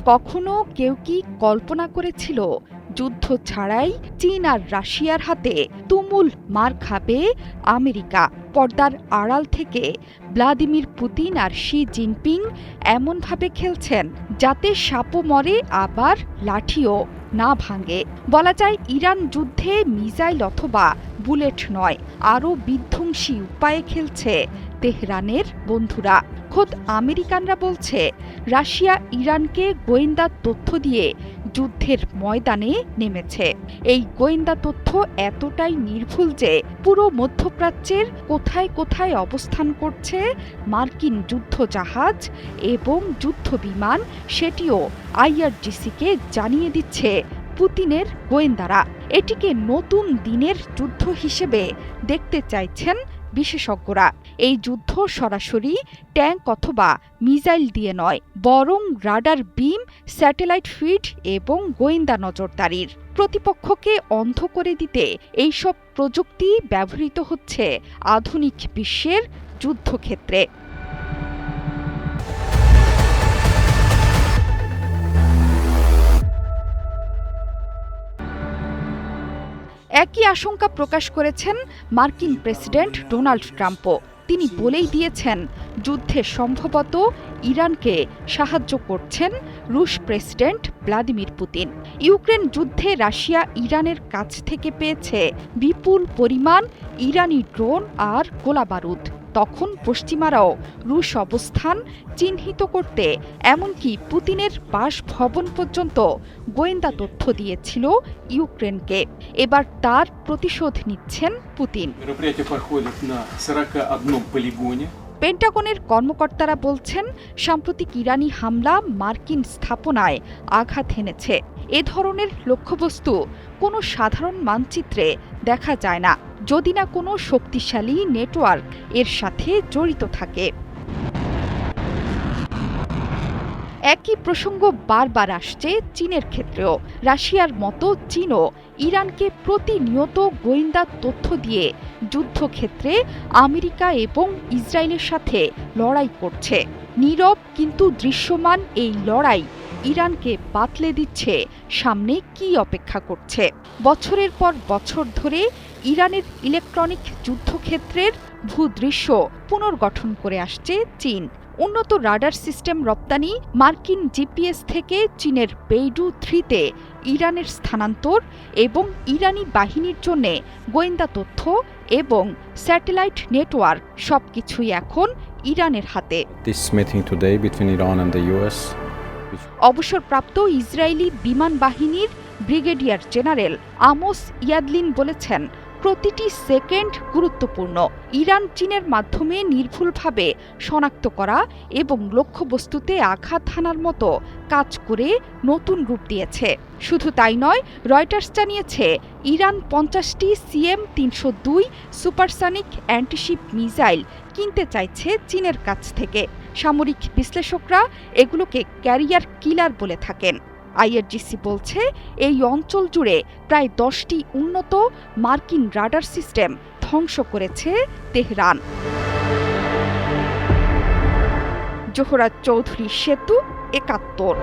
কখনো কেউ কি কল্পনা করেছিল যুদ্ধ ছাড়াই চীন আর রাশিয়ার হাতে তুমুল মার খাবে আমেরিকা? পর্দার আড়াল থেকে ভ্লাদিমির পুতিন আর শি জিনপিং এমনভাবে খেলছেন যাতে সাপও মরে আবার লাঠিও না ভাঙে। বলা যায় ইরান যুদ্ধে মিসাইল অথবা বুলেট নয়, আরও বিধ্বংসী উপায়ে খেলছে তেহরানের বন্ধুরা। খোদ আমেরিকানরা বলছে রাশিয়া ইরানকে গোয়েন্দা তথ্য দিয়ে যুদ্ধের ময়দানে নেমেছে। এই গোয়েন্দা তথ্য এতটাই নির্ভুল যে পুরো মধ্যপ্রাচ্যের কোথায় কোথায় অবস্থান করছে মার্কিন যুদ্ধজাহাজ এবং যুদ্ধবিমান সেটিও আইআরজিসিকে জানিয়ে দিচ্ছে পুতিনের গোয়েন্দারা। এটিকে নতুন দিনের যুদ্ধ হিসেবে দেখতে চাইছেন বিশেষজ্ঞরা। এই যুদ্ধ সরাসরি ট্যাঙ্ক অথবা মিসাইল দিয়ে নয়, বরং রাডার বিম, স্যাটেলাইট ফিড এবং গোয়েন্দা নজরদারির। প্রতিপক্ষকে অন্ধ করে দিতে এইসব প্রযুক্তি ব্যবহৃত হচ্ছে আধুনিক বিশ্বের যুদ্ধক্ষেত্রে। একই আশঙ্কা প্রকাশ করেছেন মার্কিন প্রেসিডেন্ট ডোনাল্ড ট্রাম্পও। তিনি বলেই দিয়েছেন যুদ্ধে সম্ভবত ইরানকে সাহায্য করছেন রুশ প্রেসিডেন্ট ভ্লাদিমির পুতিন। ইউক্রেন যুদ্ধে রাশিয়া ইরানের কাছ থেকে পেয়েছে বিপুল পরিমাণ ইরানি ড্রোন আর গোলাবারুদ। তখন পশ্চিমারাও রুশ অবস্থান চিহ্নিত করতে এমনকি পুতিনের বাসভবন পর্যন্ত গোয়েন্দা তথ্য দিয়েছিল ইউক্রেনকে। এবার তার প্রতিশোধ নিচ্ছেন পুতিন। পেন্টাগনের কর্মকর্তারা বলছেন সাম্প্রতিক ইরানি হামলা মার্কিন স্থাপনায় আঘাত এনেছে। এ ধরনের লক্ষ্যবস্তু কোনো সাধারণ মানচিত্রে দেখা যায় না, যদি না কোনো শক্তিশালী নেটওয়ার্ক এর সাথে জড়িত থাকে। একই প্রসঙ্গ বারবার আসছে চীনের ক্ষেত্রেও। রাশিয়ার মতো চীনও ইরানকে প্রতিনিয়ত গোয়েন্দা তথ্য দিয়ে যুদ্ধক্ষেত্রে আমেরিকা এবং ইসরায়েলের সাথে লড়াই করছে। নীরব কিন্তু দৃশ্যমান এই লড়াই ইরানকে বাতলে দিচ্ছে সামনে কি অপেক্ষা করছে। বছরের পর বছর ধরে ইরানের ইলেকট্রনিক যুদ্ধক্ষেত্রের ভূদৃশ্য পুনর্গঠন করে আসছে চীন। উন্নত রাডার সিস্টেম রপ্তানি, মার্কিন জিপিএস থেকে চীনের বেইডু 3-তে ইরানের স্থানান্তর এবং ইরানি বাহিনীর জন্য গোয়েন্দা তথ্য এবং স্যাটেলাইট নেটওয়ার্ক সবকিছুই এখন ইরানের হাতে। অবসরপ্রাপ্ত ইসরায়েলি বিমান বাহিনীর ব্রিগেডিয়ার জেনারেল আমোস ইয়াদলিন বলেছেন প্রতিটি সেকেন্ড গুরুত্বপূর্ণ। ইরান চীনের মাধ্যমে নির্ভুলভাবে শনাক্ত করা এবং লক্ষ্যবস্তুতে আঘাত হানার মতো কাজ করে নতুন রূপ দিয়েছে। শুধু তাই নয়, রয়টার্স জানিয়েছে ইরান 50টি CM-302 সুপারসনিক অ্যান্টিশিপ মিসাইল কিনতে চাইছে চীনের কাছ থেকে। সামরিক বিশ্লেষকরা এগুলোকে ক্যারিয়ার কিলার বলে থাকেন। আইআরজিসি বলছে এই অঞ্চল জুড়ে প্রায় 10টি উন্নত মার্কিন রাডার সিস্টেম ধ্বংস করেছে তেহরান। জোহরা চৌধুরী সেতু, 71।